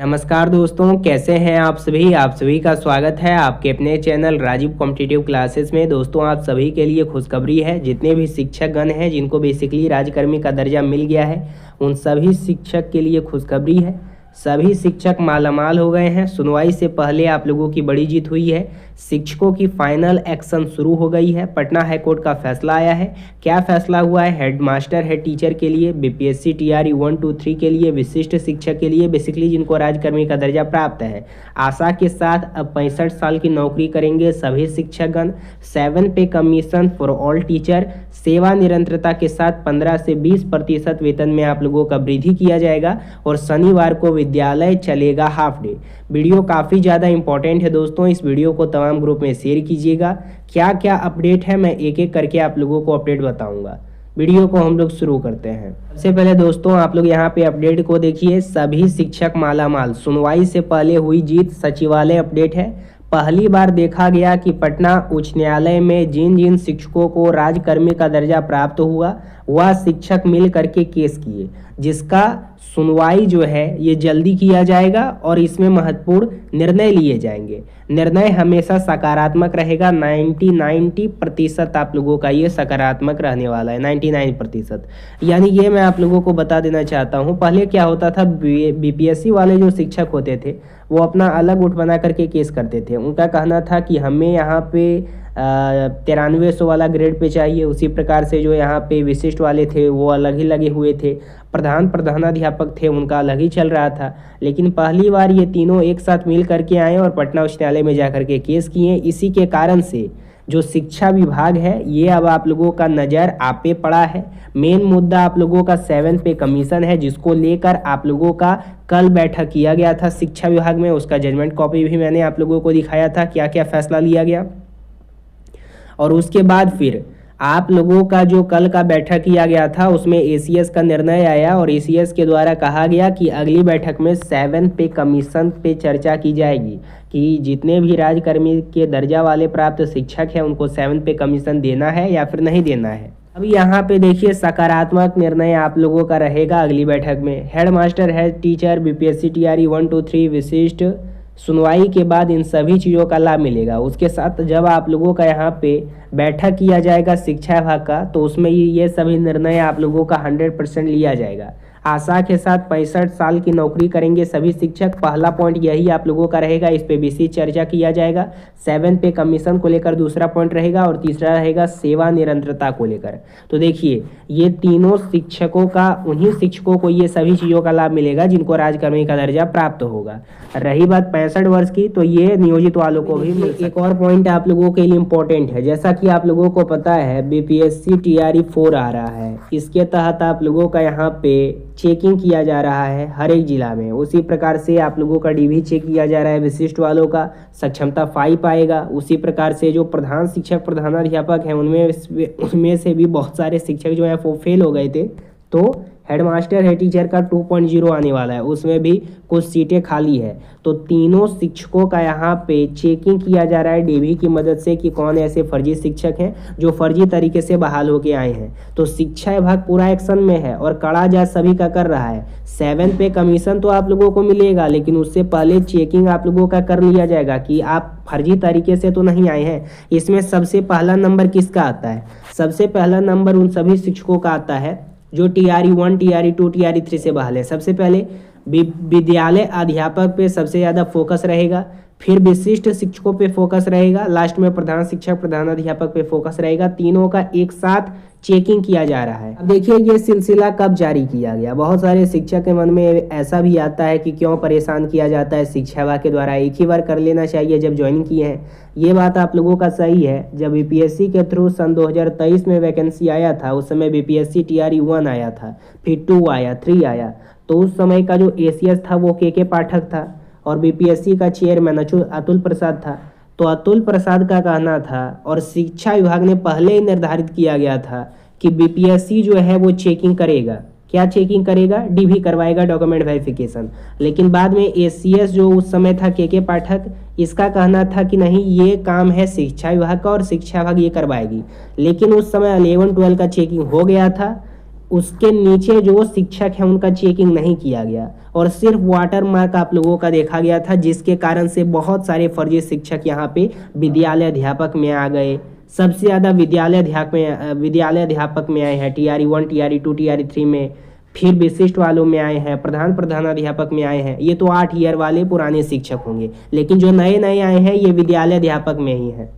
नमस्कार दोस्तों, कैसे हैं आप सभी का स्वागत है आपके अपने चैनल राजीव कॉम्पिटिटिव क्लासेस में। दोस्तों, आप सभी के लिए खुशखबरी है। जितने भी शिक्षकगण हैं जिनको बेसिकली राज्यकर्मी का दर्जा मिल गया है, उन सभी शिक्षक के लिए खुशखबरी है। सभी शिक्षक मालामाल हो गए हैं। सुनवाई से पहले आप लोगों की बड़ी जीत हुई है। शिक्षकों की फाइनल एक्शन शुरू हो गई है। पटना हाईकोर्ट का फैसला आया है। क्या फैसला हुआ है? हेडमास्टर हेड टीचर के लिए, बीपीएससी टीआरई 1, 2, 3 के लिए, विशिष्ट शिक्षक के लिए, बेसिकली जिनको राज्यकर्मी का दर्जा प्राप्त है। आशा के साथ अब 65 साल की नौकरी करेंगे सभी शिक्षकगण। 7 पे कमीशन फॉर ऑल टीचर। सेवा निरंतरता के साथ 15 से 20% वेतन में आप लोगों का वृद्धि किया जाएगा और शनिवार को विद्यालय चलेगा हाफ डे। वीडियो काफ़ी ज़्यादा इंपॉर्टेंट है दोस्तों, इस वीडियो को तमाम ग्रुप में शेयर कीजिएगा। क्या क्या अपडेट है मैं एक एक करके आप लोगों को अपडेट बताऊंगा। वीडियो को हम लोग शुरू करते हैं। सबसे पहले दोस्तों, आप लोग यहाँ पे अपडेट को देखिए। सभी शिक्षक मालामाल। सुनवाई से पहले हुई जीत। सचिवालय अपडेट है। पहली बार देखा गया कि पटना उच्च न्यायालय में जिन जिन शिक्षकों को राज्यकर्मी का दर्जा प्राप्त हुआ वह शिक्षक मिल करके केस किए, जिसका सुनवाई जो है ये जल्दी किया जाएगा और इसमें महत्वपूर्ण निर्णय लिए जाएंगे। निर्णय हमेशा सकारात्मक रहेगा। 90% आप लोगों का ये सकारात्मक रहने वाला है। 99%, यानी ये मैं आप लोगों को बता देना चाहता हूँ। पहले क्या होता था, बीपीएससी वाले जो शिक्षक होते थे वो अपना अलग गुट बना करके केस करते थे। उनका कहना था कि हमें यहाँ पे 9300 वाला ग्रेड पे चाहिए। उसी प्रकार से जो यहाँ पे विशिष्ट वाले थे वो अलग ही लगे हुए थे। प्रधानाध्यापक थे, उनका अलग ही चल रहा था। लेकिन पहली बार ये तीनों एक साथ मिल करके आए और पटना उच्च न्यायालय में जा करके केस किए। इसी के कारण से जो शिक्षा विभाग है ये अब आप लोगों का नज़र आप पे पड़ा है। मेन मुद्दा आप लोगों का 7 पे कमीशन है, जिसको लेकर आप लोगों का कल बैठक किया गया था शिक्षा विभाग में। उसका जजमेंट कॉपी भी मैंने आप लोगों को दिखाया था, क्या क्या फैसला लिया गया। और उसके बाद फिर आप लोगों का जो कल का बैठक किया गया था उसमें एसीएस का निर्णय आया और एसीएस के द्वारा कहा गया कि अगली बैठक में 7 पे कमीशन पे चर्चा की जाएगी कि जितने भी राज्यकर्मी के दर्जा वाले प्राप्त शिक्षक हैं उनको 7 पे कमीशन देना है या फिर नहीं देना है। अब यहाँ पे देखिए, सकारात्मक निर्णय आप लोगों का रहेगा अगली बैठक में। Headmaster head teacher, BPSC TRE 1, 2, 3 विशिष्ट। सुनवाई के बाद इन सभी चीज़ों का लाभ मिलेगा। उसके साथ जब आप लोगों का यहाँ पे बैठक किया जाएगा शिक्षा विभाग का, तो उसमें ये सभी निर्णय आप लोगों का 100% लिया जाएगा। आशा के साथ 65 साल की नौकरी करेंगे सभी शिक्षक। पहला पॉइंट यही आप लोगों का रहेगा, इस पे विशेष चर्चा किया जाएगा। 7 पे कमीशन को लेकर दूसरा पॉइंट रहेगा और तीसरा रहेगा सेवा निरंतरता को लेकर। तो देखिए, ये तीनों शिक्षकों का, उन्हीं शिक्षकों को ये सभी चीज़ों का लाभ मिलेगा जिनको राज्यकर्मी का दर्जा प्राप्त होगा। रही बात 65 वर्ष की, तो ये नियोजित वालों को भी मिल। एक और पॉइंट आप लोगों के लिए इम्पोर्टेंट है। जैसा कि आप लोगों को पता है, बीपीएससी टीआरई 4 आ रहा है। इसके तहत आप लोगों का यहाँ पे चेकिंग किया जा रहा है हर एक जिला में। उसी प्रकार से आप लोगों का डीवी चेक किया जा रहा है। विशिष्ट वालों का सक्षमता 5 आएगा। उसी प्रकार से जो प्रधान शिक्षक, प्रधानाध्यापक हैं उनमें से भी बहुत सारे शिक्षक जो है वो फेल हो गए थे, तो हेडमास्टर हेड टीचर का 2.0 आने वाला है, उसमें भी कुछ सीटें खाली है। तो तीनों शिक्षकों का यहाँ पे चेकिंग किया जा रहा है डीवी की मदद से कि कौन ऐसे फर्जी शिक्षक हैं जो फर्जी तरीके से बहाल होके आए हैं। तो शिक्षा विभाग पूरा एक्शन में है और कड़ा जांच सभी का कर रहा है। 7 पे कमीशन तो आप लोगों को मिलेगा, लेकिन उससे पहले चेकिंग आप लोगों का कर लिया जाएगा कि आप फर्जी तरीके से तो नहीं आए हैं। इसमें सबसे पहला नंबर किसका आता है? सबसे पहला नंबर उन सभी शिक्षकों का आता है जो टीआरई 1, टीआरई 2, टीआरई 3 से बहाल है। सबसे पहले विद्यालय अध्यापक पे सबसे ज़्यादा फोकस रहेगा, फिर विशिष्ट शिक्षकों पे फोकस रहेगा, लास्ट में प्रधान शिक्षक, प्रधानाध्यापक पे फोकस रहेगा। तीनों का एक साथ चेकिंग किया जा रहा है। अब देखिए, ये सिलसिला कब जारी किया गया। बहुत सारे शिक्षक के मन में ऐसा भी आता है कि क्यों परेशान किया जाता है शिक्षा विभाग के द्वारा, एक ही बार कर लेना चाहिए जब ज्वाइन किए हैं। ये बात आप लोगों का सही है। जब बीपीएससी के थ्रू सन 2023 में वैकेंसी आया था, उस समय बीपीएससी टीआरई 1 आया था, फिर 2 आया, 3 आया। तो उस समय का जो एसीएस था वो के पाठक था और बीपीएससी का चेयरमैन अतुल प्रसाद था। तो अतुल प्रसाद का कहना था और शिक्षा विभाग ने पहले ही निर्धारित किया गया था कि बीपीएससी जो है वो चेकिंग करेगा। क्या चेकिंग करेगा? डीवी करवाएगा, डॉक्यूमेंट वेरिफिकेशन। लेकिन बाद में एसीएस जो उस समय था के पाठक, इसका कहना था कि नहीं, ये काम है शिक्षा विभाग का और शिक्षा विभाग ये करवाएगी। लेकिन उस समय 11-12 का चेकिंग हो गया था। उसके नीचे जो शिक्षक है उनका चेकिंग नहीं किया गया और सिर्फ वाटर मार्क आप लोगों का देखा गया था, जिसके कारण से बहुत सारे फर्जी शिक्षक यहाँ पे विद्यालय अध्यापक में आ गए। सबसे ज़्यादा विद्यालय अध्यापक में आए हैं, TRE 1, TRE 2, TRE 3 में, फिर विशिष्ट वालों में आए हैं, प्रधानाध्यापक में आए हैं। ये तो 8 ईयर वाले पुराने शिक्षक होंगे, लेकिन जो नए नए आए हैं ये विद्यालय अध्यापक में ही हैं।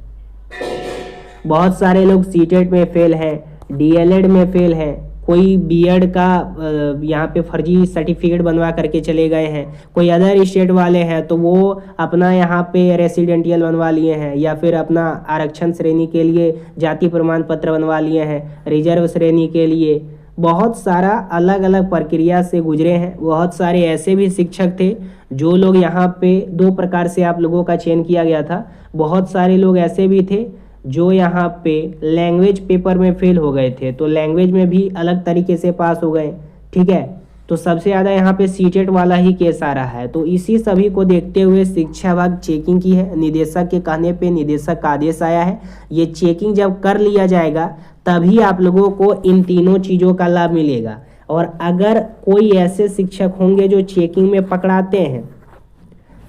बहुत सारे लोग सीटेट में फेल हैं, DLED में फेल हैं, कोई बीएड का यहाँ पे फर्जी सर्टिफिकेट बनवा करके चले गए हैं, कोई अदर स्टेट वाले हैं तो वो अपना यहाँ पे रेसिडेंटियल बनवा लिए हैं, या फिर अपना आरक्षण श्रेणी के लिए जाति प्रमाण पत्र बनवा लिए हैं, रिजर्व श्रेणी के लिए बहुत सारा अलग अलग प्रक्रिया से गुजरे हैं। बहुत सारे ऐसे भी शिक्षक थे जो लोग यहाँ पे 2 प्रकार से आप लोगों का चयन किया गया था। बहुत सारे लोग ऐसे भी थे जो यहाँ पे लैंग्वेज पेपर में फेल हो गए थे, तो लैंग्वेज में भी अलग तरीके से पास हो गए, ठीक है। तो सबसे ज़्यादा यहाँ पे सीटेट वाला ही केस आ रहा है। तो इसी सभी को देखते हुए शिक्षा विभाग चेकिंग की है। निदेशक के कहने पे निदेशक का आदेश आया है। ये चेकिंग जब कर लिया जाएगा तभी आप लोगों को इन तीनों चीज़ों का लाभ मिलेगा। और अगर कोई ऐसे शिक्षक होंगे जो चेकिंग में पकड़ाते हैं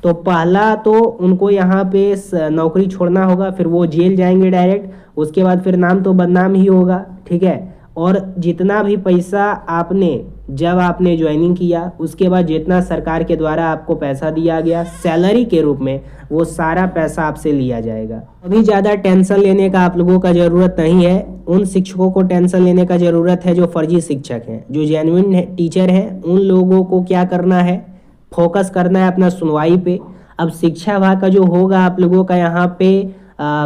तो पहला तो उनको यहाँ पे नौकरी छोड़ना होगा, फिर वो जेल जाएंगे डायरेक्ट, उसके बाद फिर नाम तो बदनाम ही होगा, ठीक है। और जितना भी पैसा आपने जब आपने ज्वाइनिंग किया उसके बाद जितना सरकार के द्वारा आपको पैसा दिया गया सैलरी के रूप में, वो सारा पैसा आपसे लिया जाएगा। अभी ज़्यादा टेंशन लेने का आप लोगों का ज़रूरत नहीं है। उन शिक्षकों को टेंशन लेने का ज़रूरत है जो फर्जी शिक्षक हैं। जो जेन्युइन टीचर हैं उन लोगों को क्या करना है, फोकस करना है अपना सुनवाई पे। अब शिक्षा विभाग का जो होगा आप लोगों का यहाँ पे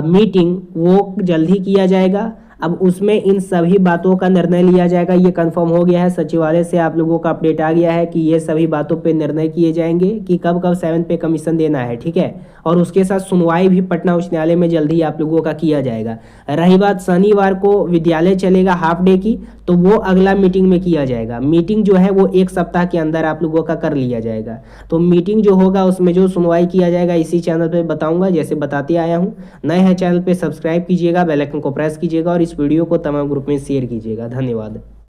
मीटिंग, वो जल्दी किया जाएगा। अब उसमें इन सभी बातों का निर्णय लिया जाएगा, ये कंफर्म हो गया है। सचिवालय से आप लोगों का अपडेट आ गया है कि ये सभी बातों पे निर्णय किए जाएंगे कि कब कब 7 पे कमीशन देना है, ठीक है। और उसके साथ सुनवाई भी पटना उच्च न्यायालय में जल्दी आप लोगों का किया जाएगा। रही बात शनिवार को विद्यालय चलेगा हाफ डे की, तो वो अगला मीटिंग में किया जाएगा। मीटिंग जो है वो 1 सप्ताह के अंदर आप लोगों का कर लिया जाएगा। तो मीटिंग जो होगा उसमें जो सुनवाई किया जाएगा इसी चैनल पे बताऊंगा, जैसे बताते आया हूँ। नए हैं चैनल पे सब्सक्राइब कीजिएगा, बेल आइकन को प्रेस कीजिएगा और इस वीडियो को तमाम ग्रुप में शेयर कीजिएगा। धन्यवाद।